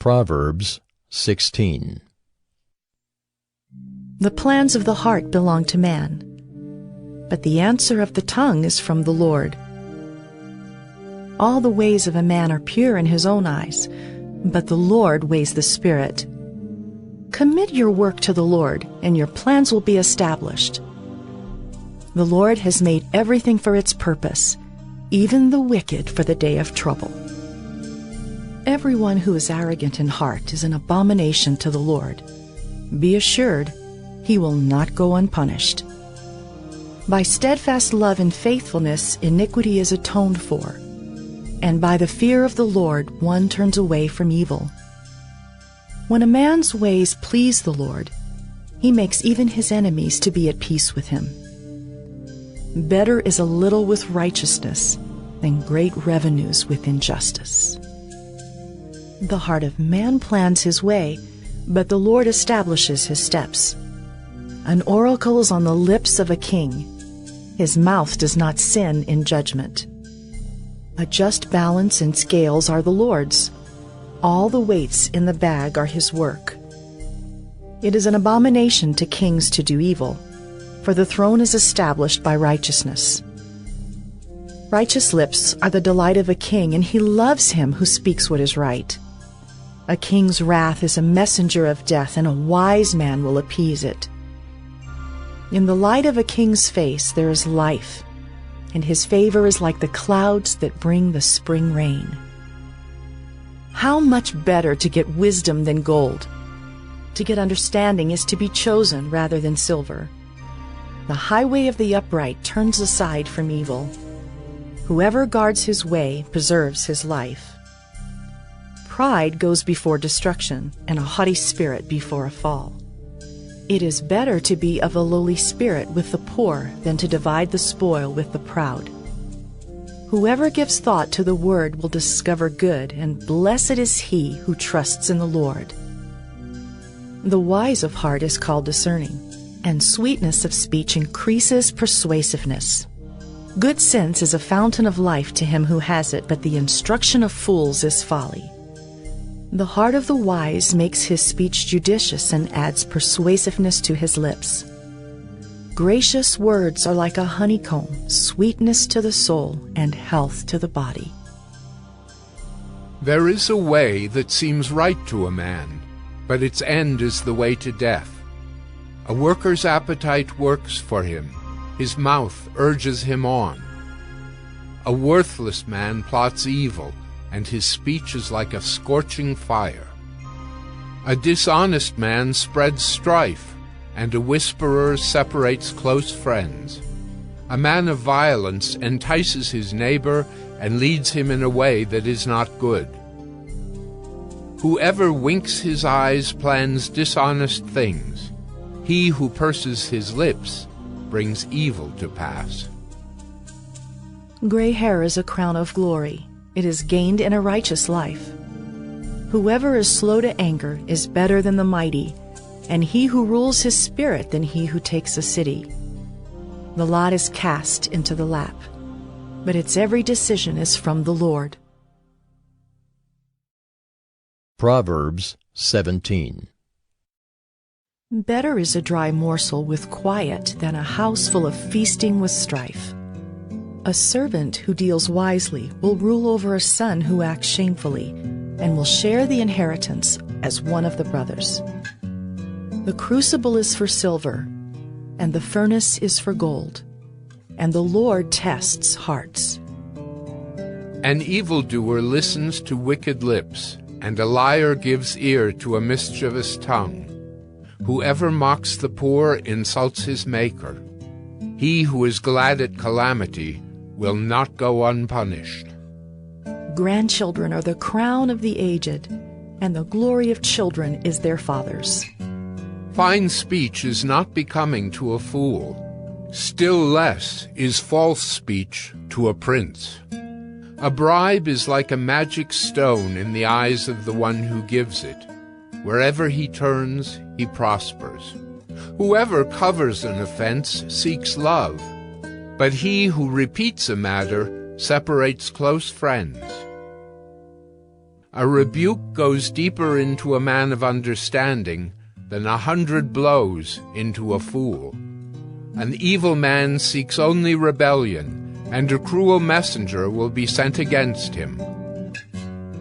Proverbs 16. The plans of the heart belong to man, but the answer of the tongue is from the Lord. All the ways of a man are pure in his own eyes, but the Lord weighs the spirit. Commit your work to the Lord, and your plans will be established. The Lord has made everything for its purpose, even the wicked for the day of trouble. Everyone who is arrogant in heart is an abomination to the Lord. Be assured, he will not go unpunished. By steadfast love and faithfulness, iniquity is atoned for, and by the fear of the Lord one turns away from evil. When a man's ways please the Lord, he makes even his enemies to be at peace with him. Better is a little with righteousness than great revenues with injustice. The heart of man plans his way, but the Lord establishes his steps. An oracle is on the lips of a king. His mouth does not sin in judgment. A just balance and scales are the Lord's. All the weights in the bag are his work. It is an abomination to kings to do evil, for the throne is established by righteousness. Righteous lips are the delight of a king, and he loves him who speaks what is right. A king's wrath is a messenger of death, and a wise man will appease it. In the light of a king's face there is life, and his favor is like the clouds that bring the spring rain. How much better to get wisdom than gold! To get understanding is to be chosen rather than silver. The highway of the upright turns aside from evil. Whoever guards his way preserves his life. Pride goes before destruction, and a haughty spirit before a fall. It is better to be of a lowly spirit with the poor than to divide the spoil with the proud. Whoever gives thought to the word will discover good, and blessed is he who trusts in the Lord. The wise of heart is called discerning, and sweetness of speech increases persuasiveness. Good sense is a fountain of life to him who has it, but the instruction of fools is folly. The heart of the wise makes his speech judicious and adds persuasiveness to his lips. Gracious words are like a honeycomb, sweetness to the soul and health to the body. There is a way that seems right to a man, but its end is the way to death. A worker's appetite works for him, his mouth urges him on. A worthless man plots evil, and his speech is like a scorching fire. A dishonest man spreads strife, and a whisperer separates close friends. A man of violence entices his neighbor and leads him in a way that is not good. Whoever winks his eyes plans dishonest things. He who purses his lips brings evil to pass. Gray hair is a crown of glory. It is gained in a righteous life. Whoever is slow to anger is better than the mighty, and he who rules his spirit than he who takes a city. The lot is cast into the lap, but its every decision is from the Lord. Proverbs 17. Better is a dry morsel with quiet than a house full of feasting with strife. A servant who deals wisely will rule over a son who acts shamefully, and will share the inheritance as one of the brothers. The crucible is for silver, and the furnace is for gold, and the Lord tests hearts. An evildoer listens to wicked lips, and a liar gives ear to a mischievous tongue. Whoever mocks the poor insults his Maker. He who is glad at calamity will not go unpunished. Grandchildren are the crown of the aged, and the glory of children is their fathers. Fine speech is not becoming to a fool. Still less is false speech to a prince. A bribe is like a magic stone in the eyes of the one who gives it. Wherever he turns, he prospers. Whoever covers an offense seeks love, but he who repeats a matter separates close friends. A rebuke goes deeper into a man of understanding than 100 blows into a fool. An evil man seeks only rebellion, and a cruel messenger will be sent against him.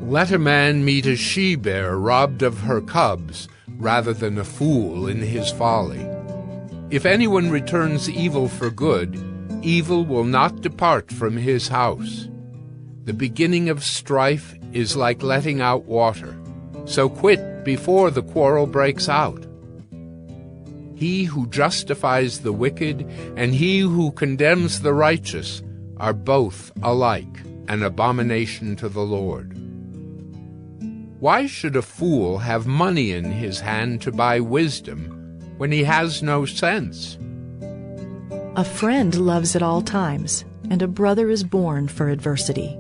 Let a man meet a she-bear robbed of her cubs, rather than a fool in his folly. If anyone returns evil for good, evil will not depart from his house. The beginning of strife is like letting out water, so quit before the quarrel breaks out. He who justifies the wicked and he who condemns the righteous are both alike an abomination to the Lord. Why should a fool have money in his hand to buy wisdom when he has no sense? A friend loves at all times, and a brother is born for adversity.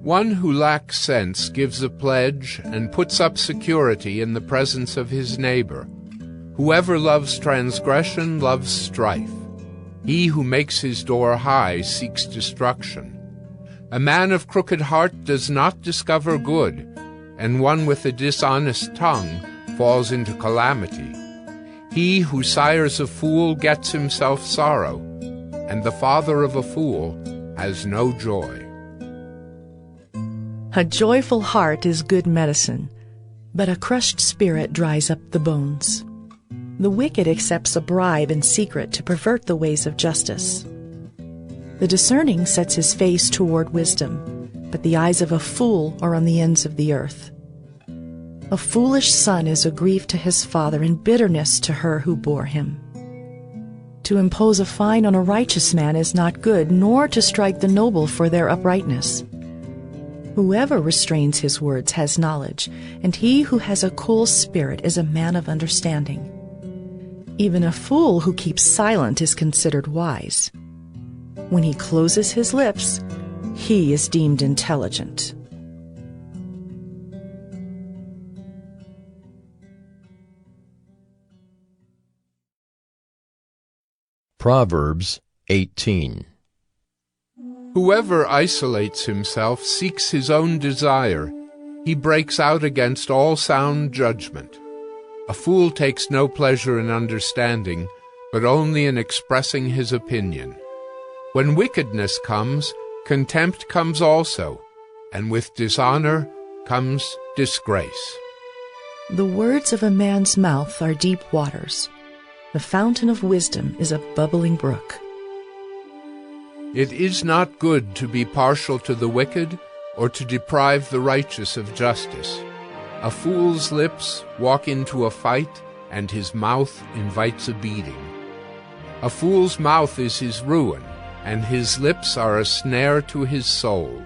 One who lacks sense gives a pledge and puts up security in the presence of his neighbor. Whoever loves transgression loves strife. He who makes his door high seeks destruction. A man of crooked heart does not discover good, and one with a dishonest tongue falls into calamity. He who sires a fool gets himself sorrow, and the father of a fool has no joy. A joyful heart is good medicine, but a crushed spirit dries up the bones. The wicked accepts a bribe in secret to pervert the ways of justice. The discerning sets his face toward wisdom, but the eyes of a fool are on the ends of the earth. A foolish son is a grief to his father and bitterness to her who bore him. To impose a fine on a righteous man is not good, nor to strike the noble for their uprightness. Whoever restrains his words has knowledge, and he who has a cool spirit is a man of understanding. Even a fool who keeps silent is considered wise. When he closes his lips, he is deemed intelligent. Proverbs 18. Whoever isolates himself seeks his own desire. He breaks out against all sound judgment. A fool takes no pleasure in understanding, but only in expressing his opinion. When wickedness comes, contempt comes also, and with dishonor comes disgrace. The words of a man's mouth are deep waters. The fountain of wisdom is a bubbling brook. It is not good to be partial to the wicked, or to deprive the righteous of justice. A fool's lips walk into a fight, and his mouth invites a beating. A fool's mouth is his ruin, and his lips are a snare to his soul.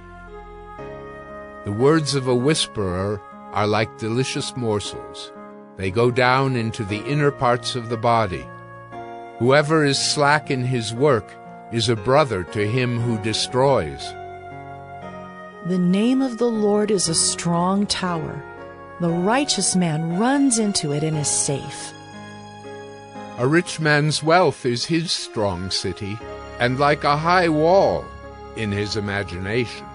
The words of a whisperer are like delicious morsels. They go down into the inner parts of the body. Whoever is slack in his work is a brother to him who destroys. The name of the Lord is a strong tower. The righteous man runs into it and is safe. A rich man's wealth is his strong city, and like a high wall in his imagination.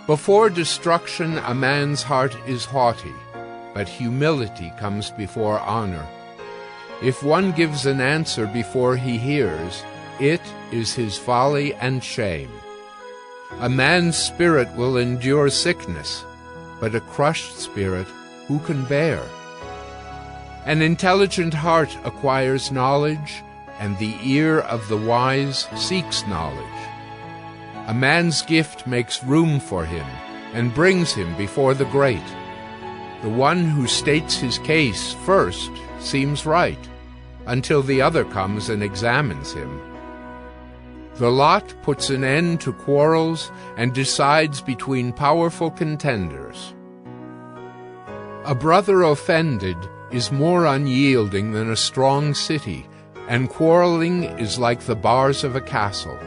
Before destruction a man's heart is haughty, but humility comes before honor. If one gives an answer before he hears, it is his folly and shame. A man's spirit will endure sickness, but a crushed spirit who can bear? An intelligent heart acquires knowledge, and the ear of the wise seeks knowledge. A man's gift makes room for him and brings him before the great. The one who states his case first seems right, until the other comes and examines him. The lot puts an end to quarrels and decides between powerful contenders. A brother offended is more unyielding than a strong city, and quarreling is like the bars of a castle.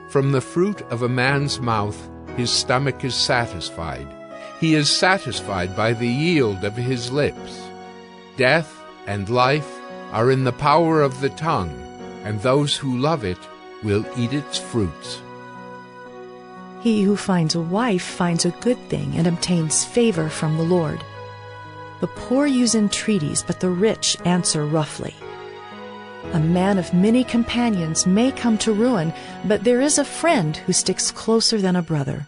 From the fruit of a man's mouth his stomach is satisfied. He is satisfied by the yield of his lips. Death and life are in the power of the tongue, and those who love it will eat its fruits. He who finds a wife finds a good thing and obtains favor from the Lord. The poor use entreaties, but the rich answer roughly. A man of many companions may come to ruin, but there is a friend who sticks closer than a brother.